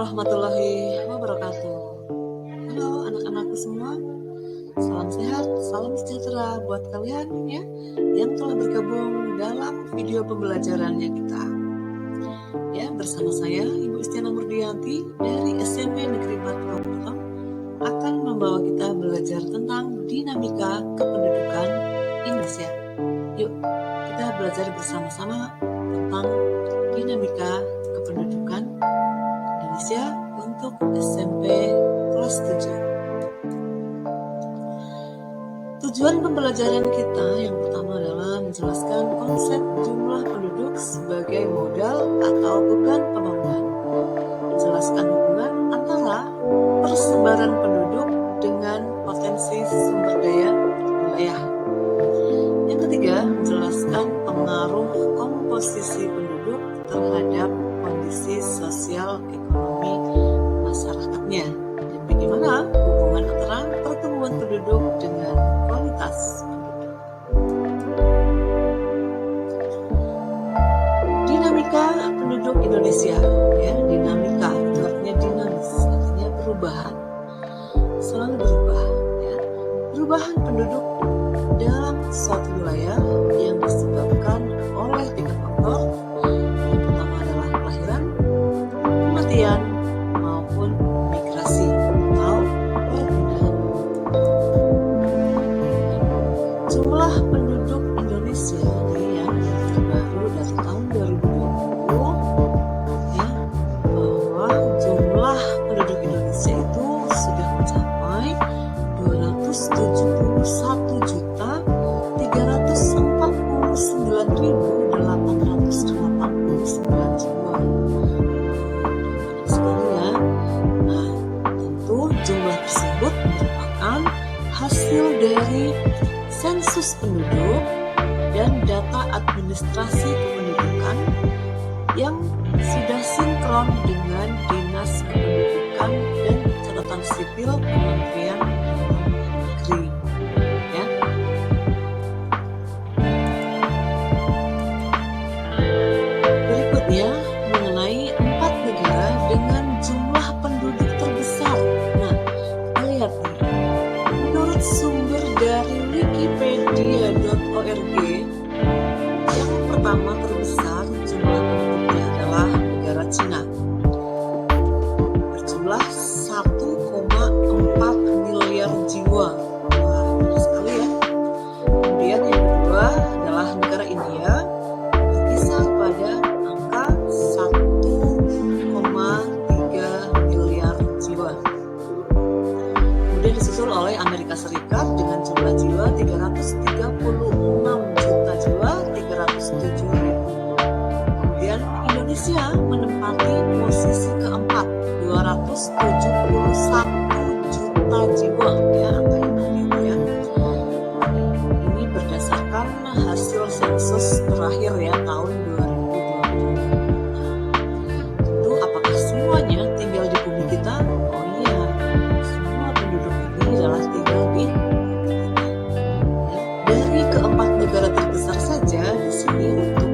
warahmatullahi wabarakatuh. Halo anak-anakku semua, salam sehat, salam sejahtera buat kalian ya yang telah bergabung dalam video pembelajarannya kita. Ya, bersama saya Ibu Istiana Murdianti dari SMP Negeri 4 Purwokerto akan membawa kita belajar tentang dinamika kependudukan Indonesia. Yuk, kita belajar bersama-sama tentang dinamika kependudukan Indonesia untuk SMP kelas 7. Tujuan pembelajaran kita yang pertama adalah menjelaskan konsep jumlah penduduk sebagai modal atau beban pembangunan. Menjelaskan hubungan antara persebaran penduduk dengan potensi sumber daya wilayah. Yang ketiga, menjelaskan pengaruh komposisi penduduk terhadap kondisi sosial ekonomi masyarakatnya dan bagaimana hubungan antara pertumbuhan penduduk dengan kualitas penduduk. Dinamika penduduk Indonesia, ya, dinamika itu artinya dinamis, artinya perubahan, selalu berubah, ya. Perubahan penduduk dalam suatu wilayah yang disebabkan oleh 3 faktor. Yang pertama adalah kelahiran, kematian, maupun migrasi atau perpindahan. Jumlah penduduk Indonesia nih yang terbaru dari tahun 2020 ya, bahwa jumlah penduduk Indonesia itu sudah mencapai 271.349.889 jiwa. Sekali ya. Nah, tentu jumlah tersebut merupakan hasil dari sensus penduduk dan data administrasi kependudukan yang sudah sinkron dengan Dinas Kependudukan dan Catatan Sipil Kementerian Dalam Negeri. Ya. Berikutnya mengenai 4 negara dengan jumlah penduduk terbesar. Nah, kita lihat nih. Menurut sumber dari wikipedia.org, yang pertama terbesar jumlah penduduknya adalah negara Cina, berjumlah 1,4 miliar jiwa. Wah, banyak sekali ya. Kemudian yang kedua adalah negara India, berkisar pada angka 1,3 miliar jiwa. Kemudian disusul oleh Amerika Serikat dengan jumlah jiwa 336 juta jiwa, 307.000. Kemudian Indonesia menempati posisi keempat, 271 juta jiwa, ya, angka yang tadi ya. Ini berdasarkan hasil sensus terakhir ya tahun 2020. Tentu apakah semuanya tinggal di bumi kita? Oh iya, semua penduduk ini adalah tinggal di bumi kita. Dari keempat negara terbesar saja di sini untuk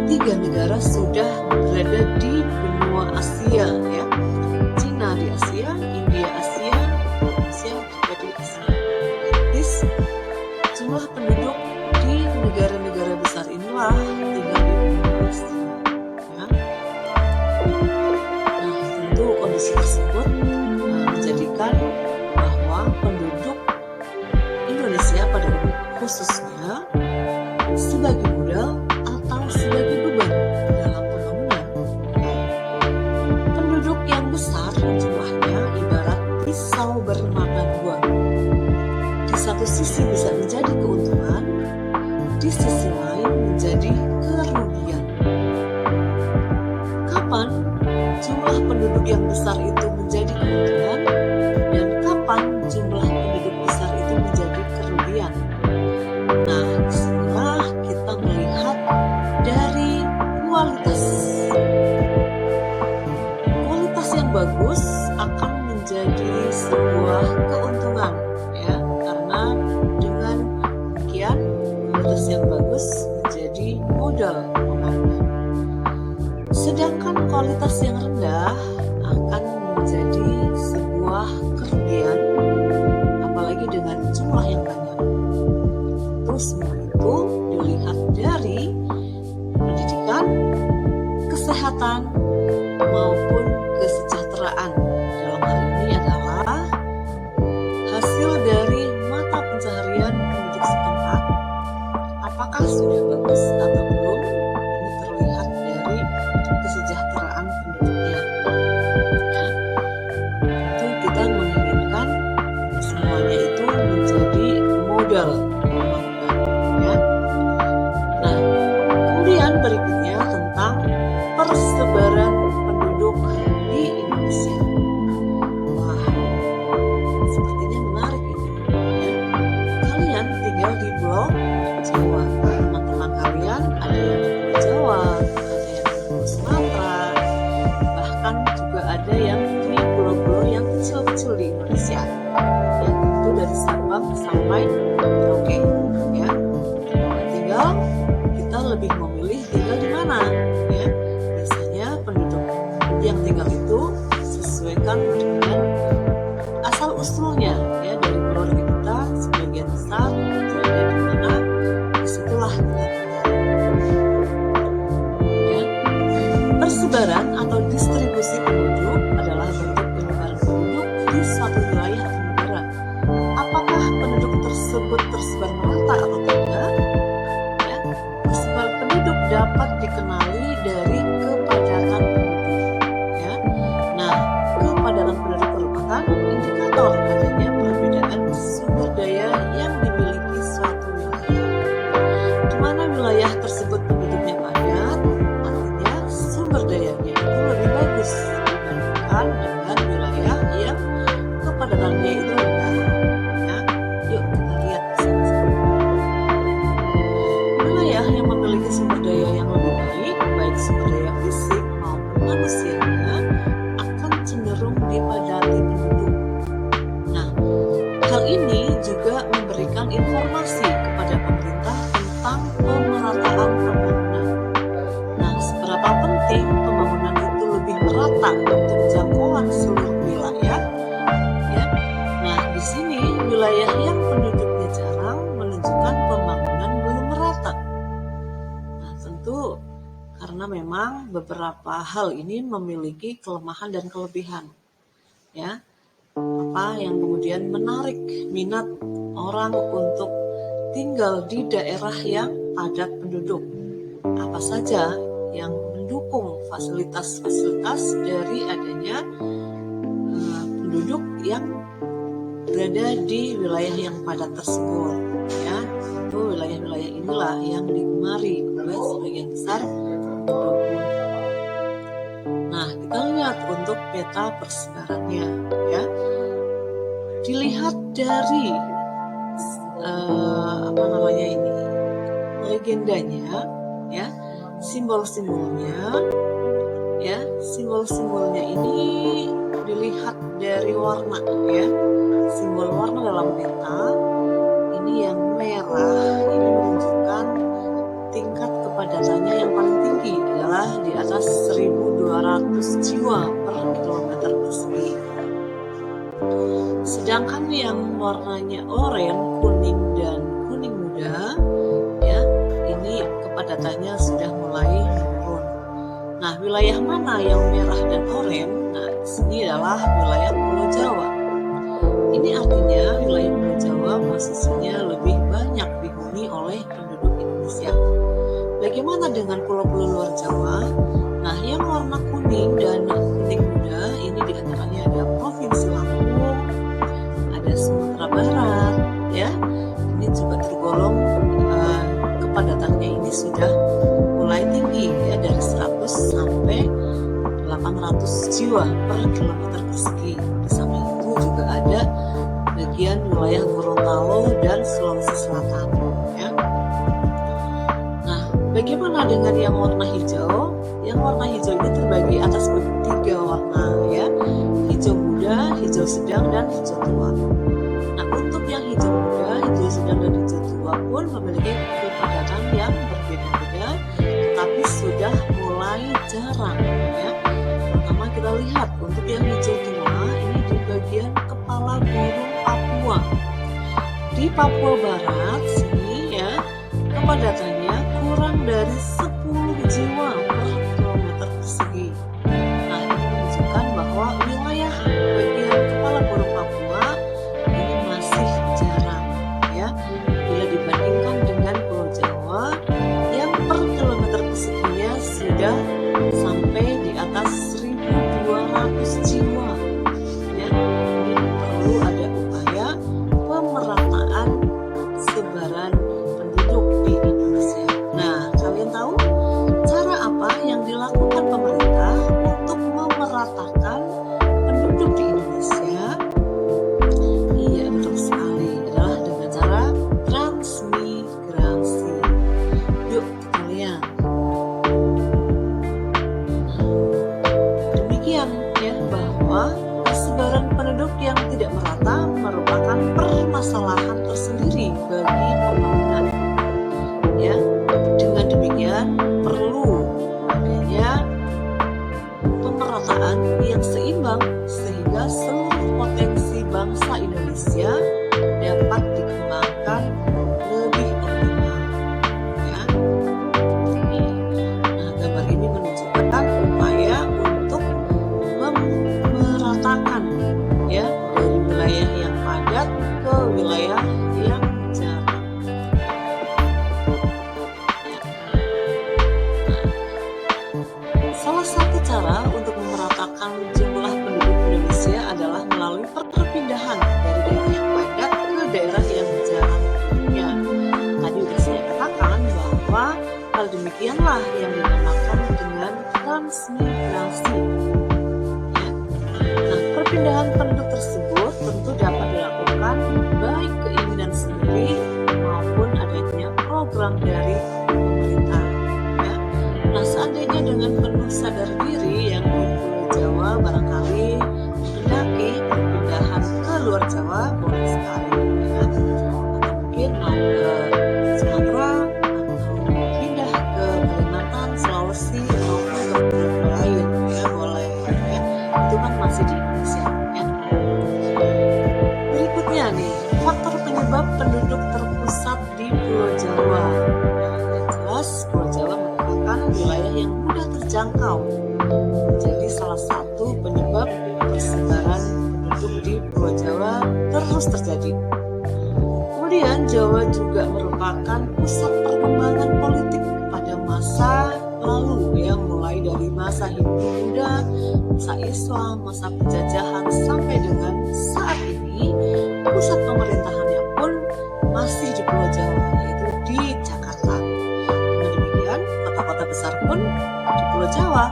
3 negara sudah berada di benua Asia ya. Cina di Asia, India Asia, Indonesia juga di Asia. Praktis jumlah penduduk di negara-negara besar inilah tinggal di benua Asia. Ya. Nah, tentu kondisi tersebut menjadikan bahwa penduduk Indonesia pada khususnya sebagai modal atau sebagai beban dalam pembangunan. Penduduk yang besar jumlahnya ibarat pisau bermata dua. Di satu sisi bisa menjadi keuntungan, di sisi lain menjadi kerugian. Kapan jumlah penduduk yang besar itu menjadi keuntungan dan kapan jumlah penduduk besar itu menjadi kerugian? Nah, disinilah kita melihat dari kualitas. Kualitas yang bagus akan menjadi sebuah keuntungan, ya, karena dengan demikian kualitas yang bagus menjadi modal pembangunan. Sedangkan kualitas yang rendah akan menjadi sebuah kerugian, apalagi dengan jumlah yang banyak. Terus semua itu dilihat dari pendidikan, kesehatan, maupun kesejahteraan. Dalam hal ini adalah hasil dari mata pencaharian penduduk setempat, apakah sudah bagus atau belum. Ini terlihat dari kesejahteraan penduduknya, ya. Tentu kita menginginkan semuanya itu menjadi modal pembangunan, ya. Nah, kemudian berikutnya tentang persebaran penduduk di Indonesia. Wah, sepertinya menarik ini, ya. Kalian tinggal di Pulau Jawa. Teman-teman kalian ada yang di Pulau Jawa, ada yang di Pulau Sumatera, bahkan juga ada yang di pulau-pulau yang kecil-kecil di Indonesia, yang itu dari Sabang sampai Merauke, ya. Tinggal kita lebih memilih tinggal di mana, ya. Biasanya penduduk yang tinggal itu sesuaikan dengan asal usulnya, ya, dari keluarga kita sebagian besar berada di mana, disitulah kita tinggal, ya. Persebaran atau distribusi penduduk adalah bentuk penyebaran penduduk di suatu wilayah atau negara. Apakah penduduk tersebut tersebar merata atau tidak? Ya, persebaran penduduk dapat dikenali dari kepadatan penduduk, ya. Nah, kepadatan penduduk merupakan indikator adanya perbedaan sumber daya yang dimiliki suatu wilayah. Di mana wilayah tersebut penduduknya padat, artinya sumber dayanya itu lebih bagus dibandingkan dengan wilayah yang kepadatannya itu rendah, ya. Yuk kita lihat bersama-sama. Wilayah yang memiliki sumber daya yang lebih baik, baik sumber daya fisik maupun manusianya, akan cenderung dipadati penduduk. Nah, hal ini juga memberikan informasi kepada pemerintah tentang pemerataan pembangunan. Nah, seberapa penting pembangunan itu lebih merata untuk jangkauan seluruh wilayah, ya. Nah, di sini wilayah yang penduduknya jarang menunjukkan pembangunan belum merata. Nah, tentu karena memang beberapa hal ini memiliki kelemahan dan kelebihan, ya. Apa yang kemudian menarik minat orang untuk tinggal di daerah yang padat penduduk? Apa saja yang mendukung fasilitas-fasilitas dari adanya penduduk yang berada di wilayah yang padat tersebut, ya. Itu wilayah-wilayah inilah yang digemari oleh sebagian besar penduduk. Nah, kita lihat untuk peta persebarannya, ya. Dilihat dari legendanya, ya, simbol-simbolnya, ya. Simbol-simbolnya ini dilihat dari warna, ya. Simbol warna dalam peta ini yang merah ini menunjukkan tingkat kepadatannya yang paling tinggi adalah di atas 1.200 jiwa per kilometer persegi. Sedangkan yang warnanya oranye, kuning dan kuning muda, ya, ini kepadatannya sudah mulai menurun. Nah, wilayah mana yang merah dan oranye? Nah, di sini adalah wilayah Pulau Jawa. Ini artinya wilayah Pulau Jawa posisinya lebih banyak dihuni oleh penduduk Indonesia. Bagaimana dengan pulau-pulau luar Jawa? Nah, yang warna kuning dan kuning muda ini diantaranya ada Provinsi Lampung, ada Sumatera Barat, ya. Ini juga tergolong kepadatannya ini sudah mulai tinggi, ya, dari 100 sampai 800 jiwa per kilometer persegi. Di samping itu juga ada bagian wilayah Gorontalo dan Sulawesi Selatan, ya. Nah, bagaimana dengan yang warna hijau? Yang warna hijau ini terbagi atas 3 warna, ya. Hijau muda, hijau sedang, dan hijau tua. Nah, untuk yang hijau muda, hijau sedang, dan hijau tua pun memiliki kepadatan yang berbeda-beda, tetapi sudah mulai jarang, ya. Pertama kita lihat untuk Di Papua Barat sini ya, kepadatannya kurang dari 10 jiwa per kilometer persegi. Nah, ini menunjukkan bahwa wilayah bagian kepala burung Papua ini masih jarang ya, bila dibandingkan dengan Pulau Jawa yang per kilometer perseginya sudah sampai di atas 1.200 jiwa ya. Ini perlu ada upaya pemerataan sebaran penduduk di Indonesia. Nah, kalian tahu cara apa yang dilakukan pemerintah untuk memeratakan penduduk di Indonesia? Iya, betul sekali, adalah dengan cara transmigrasi. Yuk kita lihat. Demikian ya, bahwa persebaran penduduk yang tidak merata merupakan permasalahan tersendiri bagi pembangunan. Ya, dengan demikian perlu adanya pemerataan yang seimbang sehingga seluruh potensi bangsa Indonesia dapat dikembangkan lebih optimal. Ya. Nah, gambar ini menunjukkan upaya untuk memeratakan ya, dari wilayah yang padat ke wilayah yang jarang. Salah satu cara untuk memeratakan jumlah penduduk Indonesia adalah melalui perpindahan dari daerah yang padat ke daerah yang jarang. Ya, tadi sudah saya katakan bahwa hal demikianlah yang dinamakan dengan transmigrasi. Ya. Nah, perpindahan penduduk tersebut tentu dapat dilakukan baik keinginan sendiri maupun adanya program dari pemerintah. Ya. Nah, seandainya dengan penuh sadar diri yang di Pulau Jawa barangkali menghendaki perpindahan ke luar Jawa, boleh sekali ya. Atau mungkin mau ke Sumatera atau pindah ke Kalimantan, Sulawesi maupun ke pulau lain ya, boleh ya. Itu kan masih di Indonesia ya. Berikutnya nih, faktor penyebab penduduk terpusat di Pulau Jawa. Nah, yang jelas Pulau Jawa merupakan wilayah yang mudah terjangkau, menjadi salah satu penyebab persebaran penduduk di Pulau Jawa terus terjadi. Kemudian Jawa juga merupakan pusat perkembangan politik pada masa lalu ya, mulai dari masa Hindu Buddha, masa Islam, masa penjajahan sampai dengan saat ini. Pusat pemerintahannya pun masih di Pulau Jawa, yaitu di Jakarta. Dengan demikian, kota-kota besar pun di Pulau Jawa.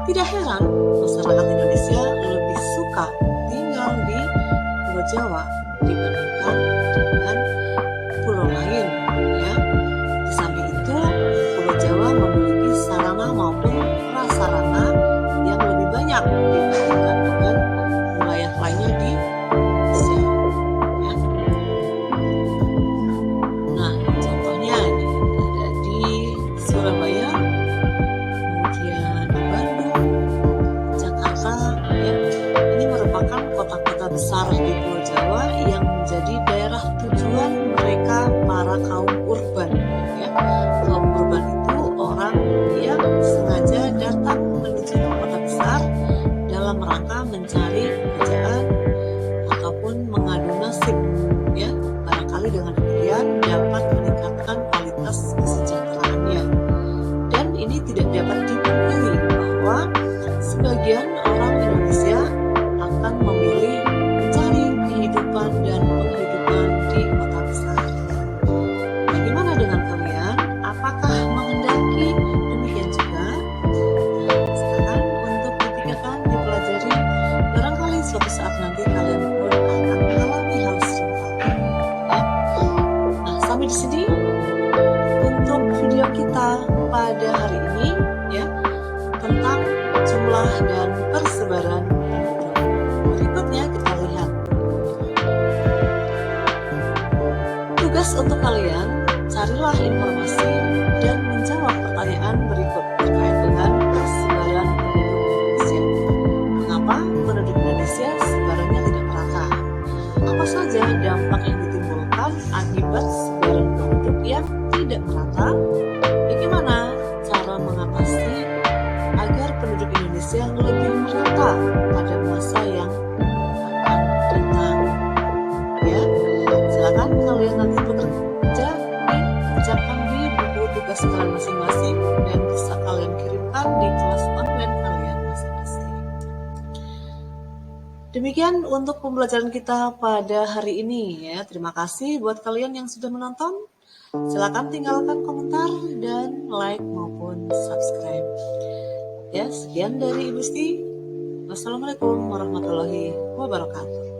Tidak heran masyarakat Indonesia lebih suka tinggal di Pulau Jawa dibandingkan dengan pulau lain ya. Di samping itu, Pulau Jawa memiliki sarana maupun prasarana yang lebih banyak dibandingkan dengan wilayah lainnya di Indonesia ya. Nah, contohnya nih, ada di Surabaya, kemudian di Bandung, Jakarta ya. Ini merupakan kota-kota besar di Pulau Jawa yang menjadi daerah tujuan mereka para kaum urban ya. Kaum urban itu orang yang sengaja datang menuju ke kota besar dalam rangka mencari pekerjaan ataupun mengadu nasib ya. Barangkali dengan demikian dapat meningkatkan kualitas kesejahteraannya. Dan ini tidak dapat dipungkiri bahwa sebagian orang Indonesia akan memilih mencari kehidupan dan penghidupan di kota besar. Bagaimana dengan kalian? Apakah menghendaki demikian juga? Nah, silakan untuk dipikirkan, dipelajari. Barangkali suatu saat nanti kalian pun akan mengalami hal serupa. Ya. Nah, sampai di sini untuk video kita pada hari ini ya, tentang jumlah dan persebaran penduduk. Berikutnya kita lihat tugas untuk kalian. Carilah informasi dan menjawab pertanyaan berikut terkait dengan persebaran penduduk Indonesia. Mengapa penduduk Indonesia sebarannya tidak merata? Apa saja dampak yang ditimbulkan agar penduduk Indonesia lebih merata pada masa yang akan datang. Ya, silakan kalian nanti bekerja kerjakan di buku tugas kalian masing-masing dan bisa kalian kirimkan di kelas online kalian masing-masing. Demikian untuk pembelajaran kita pada hari ini ya. Terima kasih buat kalian yang sudah menonton. Silakan tinggalkan komentar dan like maupun subscribe. Ya, sekian dari Ibu Sti. Wassalamualaikum warahmatullahi wabarakatuh.